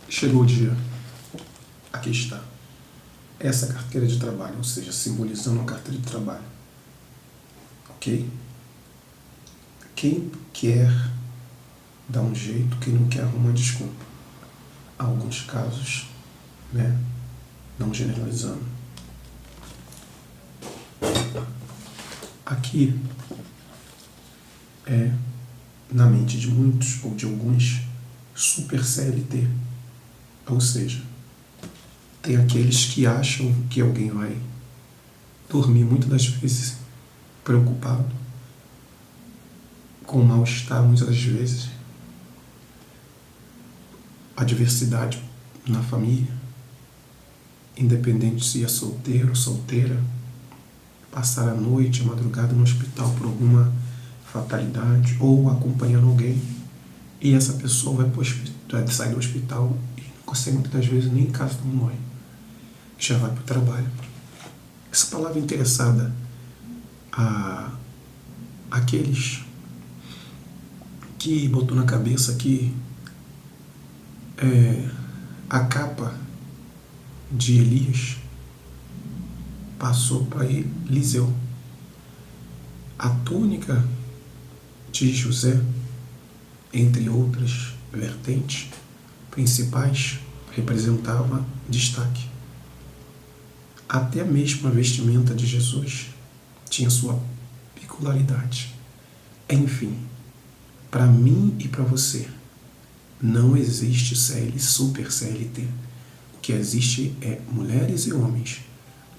Chegou o dia. Aqui está. Essa carteira de trabalho, ou seja, simbolizando a carteira de trabalho. Ok? Quem quer dar um jeito, quem não quer arrumar desculpa. Há alguns casos, né? Não generalizando. Aqui é, na mente de muitos ou de alguns, super CLT. Ou seja, tem aqueles que acham que alguém vai dormir muitas das vezes preocupado, com mal-estar muitas das vezes, adversidade na família, independente se é solteiro ou solteira, passar a noite, a madrugada no hospital por alguma fatalidade ou acompanhando alguém, e essa pessoa vai sair do hospital e não consegue muitas das vezes nem em casa tomar banho, já vai para o trabalho. Essa palavra interessada a aqueles que botou na cabeça que a capa de Elias passou para Eliseu. A túnica de José, entre outras vertentes principais, representava destaque. Até mesmo a vestimenta de Jesus tinha sua peculiaridade. Enfim, para mim e para você, não existe super CLT. O que existe é mulheres e homens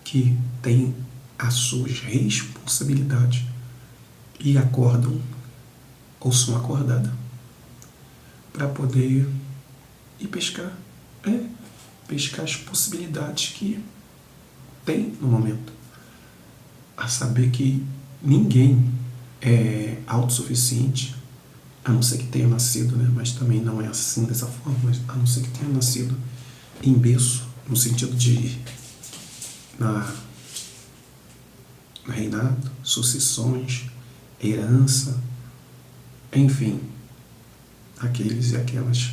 que têm as suas responsabilidades e acordam ou são acordadas para poder ir pescar. Pescar as possibilidades que tem no momento. A saber que ninguém é autossuficiente, a não ser que tenha nascido, né? Mas também não é assim dessa forma, mas a não ser que tenha nascido em berço, no sentido de na reinado, sucessões, herança, enfim, aqueles e aquelas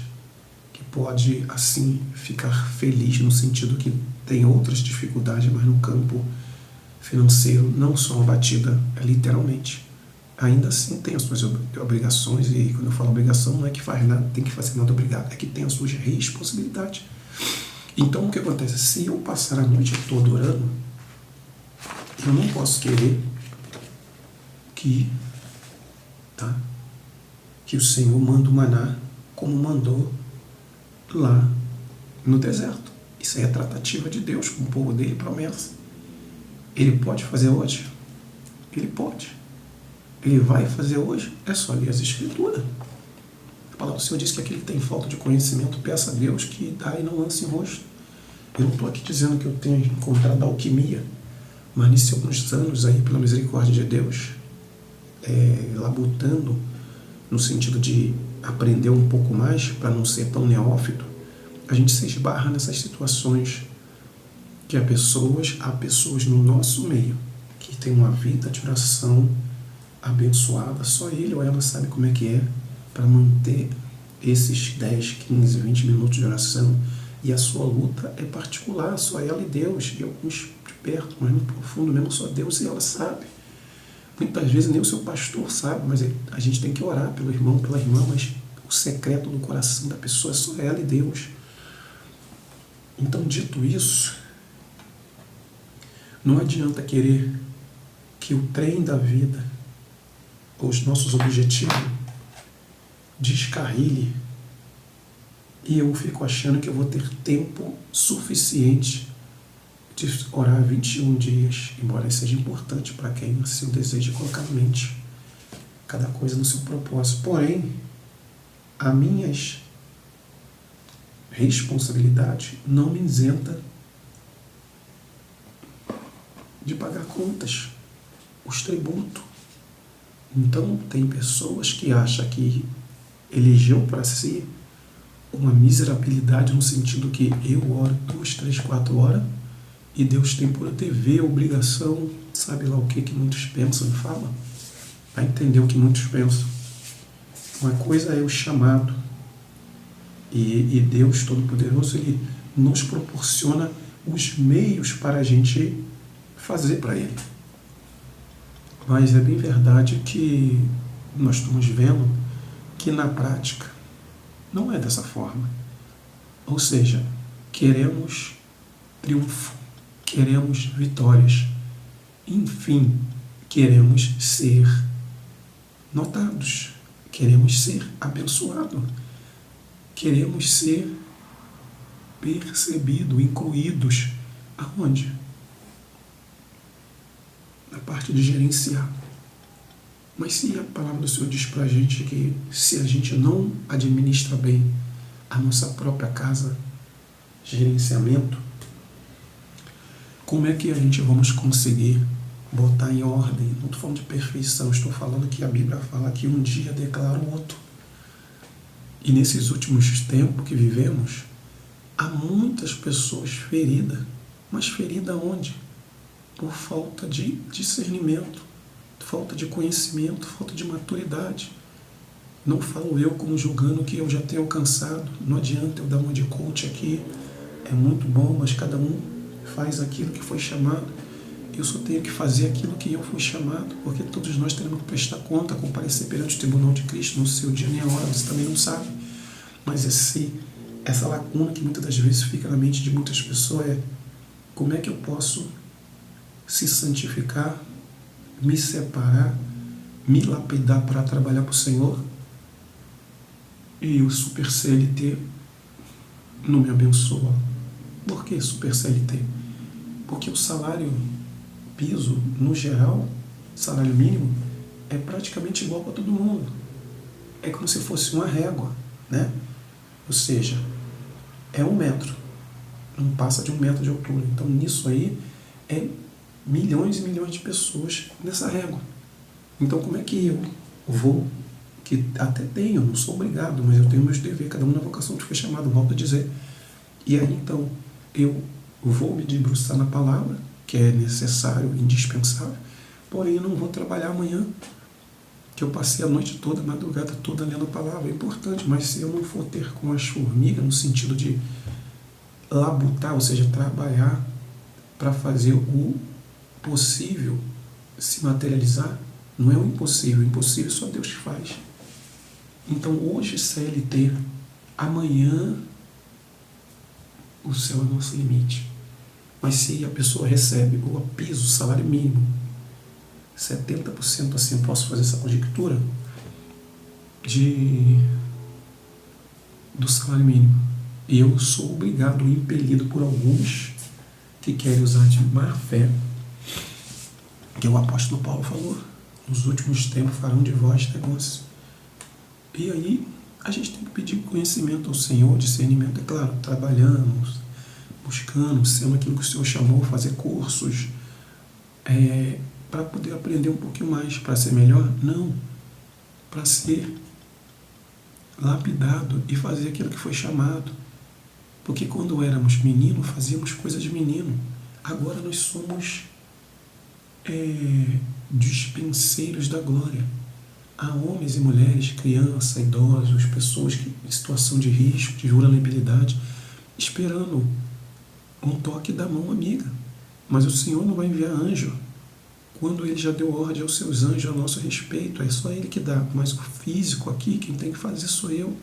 que pode assim ficar feliz no sentido que tem outras dificuldades, mas no campo financeiro não são abatida literalmente. Ainda assim tem as suas obrigações, e quando eu falo obrigação não é que faz nada, tem que fazer nada obrigado, é que tem as suas responsabilidades. Então o que acontece? Se eu passar a noite toda orando, eu não posso querer que o Senhor manda o maná como mandou lá no deserto. Isso aí é tratativa de Deus com o povo dele, promessa. Ele pode fazer hoje? Ele pode. Ele vai fazer hoje? É só ler as Escrituras. A palavra do Senhor diz que aquele que tem falta de conhecimento, peça a Deus que dá e não lance em rosto. Eu não estou aqui dizendo que eu tenho encontrado a alquimia, mas nesses alguns anos aí, pela misericórdia de Deus, labutando no sentido de aprender um pouco mais para não ser tão neófito, a gente se esbarra nessas situações que há pessoas no nosso meio que tem uma vida de oração abençoada, só ele ou ela sabe como é que é para manter esses 10, 15, 20 minutos de oração, e a sua luta é particular, só ela e Deus, e alguns de perto, mas no profundo mesmo só Deus e ela sabe. Muitas vezes nem o seu pastor sabe, mas a gente tem que orar pelo irmão, pela irmã, mas o secreto do coração da pessoa é só ela e Deus. Então, dito isso, não adianta querer que o trem da vida, os nossos objetivos, descarrile e eu fico achando que eu vou ter tempo suficiente de orar 21 dias, embora isso seja importante para quem assim deseja colocar na mente cada coisa no seu propósito. Porém, as minhas responsabilidades não me isenta de pagar contas, os tributos. Então, tem pessoas que acham que elegeu para si uma miserabilidade no sentido que eu oro 2, 3, 4 horas e Deus tem por dever, obrigação, sabe lá o que muitos pensam e falam. Vai entender o que muitos pensam. Uma coisa é o chamado E Deus Todo-Poderoso, Ele nos proporciona os meios para a gente fazer para Ele. Mas é bem verdade que nós estamos vendo que na prática não é dessa forma. Ou seja, queremos triunfo, queremos vitórias, enfim, queremos ser notados, queremos ser abençoados, queremos ser percebidos, incluídos. Aonde? Na parte de gerenciar. Mas se a palavra do Senhor diz para a gente que se a gente não administra bem a nossa própria casa, gerenciamento, como é que a gente vamos conseguir botar em ordem? Não estou falando de perfeição, estou falando que a Bíblia fala que um dia declara o outro. E nesses últimos tempos que vivemos, há muitas pessoas feridas. Mas ferida onde? Por falta de discernimento, falta de conhecimento, falta de maturidade. Não falo eu como julgando que eu já tenho alcançado. Não adianta eu dar uma de coach aqui. É muito bom, mas cada um faz aquilo que foi chamado. Eu só tenho que fazer aquilo que eu fui chamado, porque todos nós temos que prestar conta, comparecer perante o tribunal de Cristo no seu dia nem a hora, você também não sabe. Mas essa lacuna que muitas das vezes fica na mente de muitas pessoas é: como é que eu posso se santificar, me separar, me lapidar para trabalhar para o Senhor, e o Super CLT não me abençoa? Por que Super CLT? Porque o salário piso, no geral, salário mínimo, é praticamente igual para todo mundo. É como se fosse uma régua, né? Ou seja, é 1 metro, não passa de 1 metro de altura. Então nisso aí é milhões e milhões de pessoas nessa régua. Então como é que eu vou, que até tenho, não sou obrigado, mas eu tenho meus deveres, cada um na vocação que foi chamado, volto a dizer. E aí então eu vou me debruçar na palavra, que é necessário, indispensável, porém eu não vou trabalhar amanhã, que eu passei a noite toda, a madrugada toda lendo a palavra. É importante, mas se eu não for ter com as formigas, no sentido de labutar, ou seja, trabalhar para fazer o possível se materializar, não é o impossível só Deus que faz. Então hoje CLT, amanhã o céu é o nosso limite. Mas se a pessoa recebe o piso, o salário mínimo, 70%, assim, eu posso fazer essa conjectura, do salário mínimo. E eu sou obrigado, impelido por alguns que querem usar de má fé, que o apóstolo Paulo falou: nos últimos tempos farão de vós negócio. E aí a gente tem que pedir conhecimento ao Senhor, discernimento, é claro, trabalhamos, buscando, sendo aquilo que o Senhor chamou, fazer cursos, para poder aprender um pouquinho mais, para ser melhor? Não, para ser lapidado e fazer aquilo que foi chamado. Porque quando éramos meninos, fazíamos coisas de menino. Agora nós somos dispenseiros da glória. Há homens e mulheres, crianças, idosos, pessoas em situação de risco, de vulnerabilidade, esperando um toque da mão amiga. Mas o Senhor não vai enviar anjo quando Ele já deu ordem aos seus anjos a nosso respeito. É só Ele que dá. Mas o físico aqui, quem tem que fazer sou eu.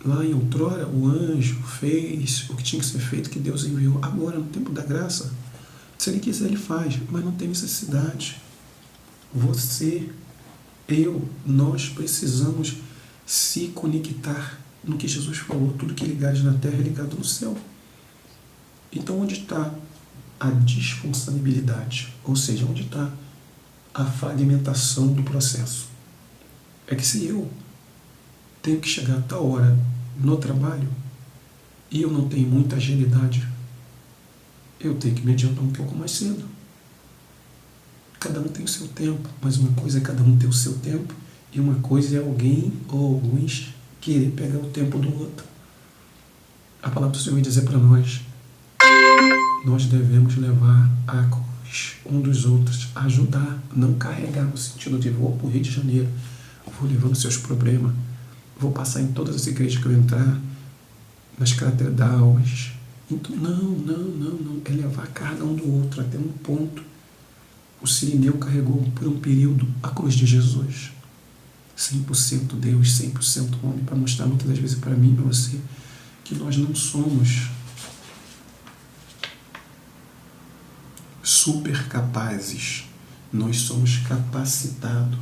Lá em outrora, o anjo fez o que tinha que ser feito, que Deus enviou. Agora, no tempo da graça, se Ele quiser, Ele faz, mas não tem necessidade. Você, eu, nós precisamos se conectar no que Jesus falou: tudo que ligares na terra é ligado no céu. Então, onde está a disfuncionalidade? Ou seja, onde está a fragmentação do processo? É que se eu tenho que chegar a tal hora no trabalho e eu não tenho muita agilidade, eu tenho que me adiantar um pouco mais cedo. Cada um tem o seu tempo, mas uma coisa é cada um ter o seu tempo e uma coisa é alguém ou alguns querer pegar o tempo do outro. A palavra do Senhor vai dizer para nós: nós devemos levar a cruz um dos outros, ajudar, não carregar no sentido de vou para o Rio de Janeiro, vou levando seus problemas, vou passar em todas as igrejas que eu entrar, nas crateras d'almas. Então, não. É levar a carga um do outro até um ponto. O Cirineu carregou por um período a cruz de Jesus. 100% Deus, 100% homem, para mostrar muitas das vezes para mim e para você que nós não somos super capazes, nós somos capacitados.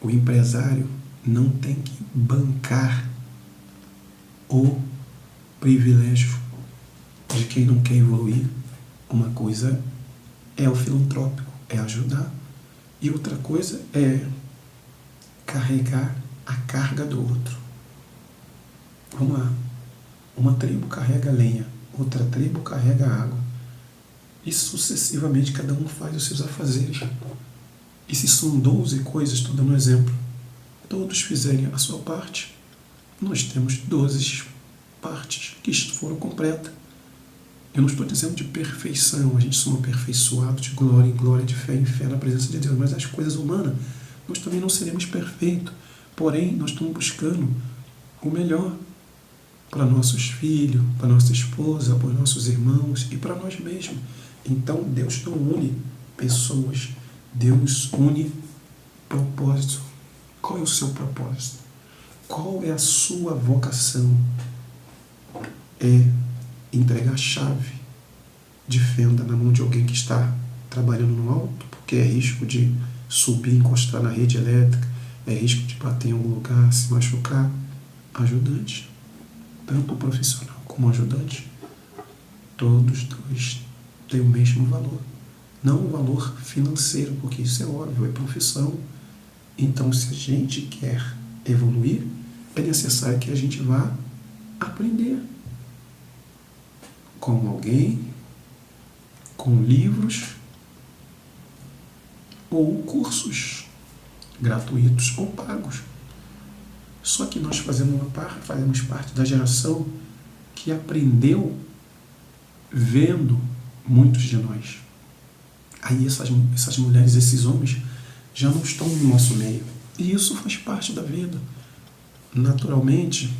O empresário não tem que bancar o privilégio de quem não quer evoluir. Uma coisa é o filantrópico, é ajudar, e outra coisa é carregar a carga do outro. Vamos lá. Uma tribo carrega lenha, outra tribo carrega água. E sucessivamente cada um faz os seus afazeres. E se são 12 coisas, estou dando um exemplo, todos fizerem a sua parte, nós temos 12 partes que foram completas. Eu não estou dizendo de perfeição, a gente somos aperfeiçoados de glória em glória, de fé em fé na presença de Deus, mas as coisas humanas, nós também não seremos perfeitos. Porém, nós estamos buscando o melhor para nossos filhos, para nossa esposa, para nossos irmãos e para nós mesmos. Então, Deus não une pessoas, Deus une propósito. Qual é o seu propósito? Qual é a sua vocação? É entregar a chave de fenda na mão de alguém que está trabalhando no alto, porque é risco de subir, encostar na rede elétrica, é risco de bater em algum lugar, se machucar. Ajudante, tanto o profissional como o ajudante, todos dois têm o mesmo valor. Não o valor financeiro, porque isso é óbvio, é profissão. Então, se a gente quer evoluir, é necessário que a gente vá aprender com alguém, com livros ou cursos gratuitos ou pagos. Só que nós fazemos parte da geração que aprendeu vendo muitos de nós. Aí essas mulheres, esses homens, já não estão no nosso meio. E isso faz parte da vida. Naturalmente,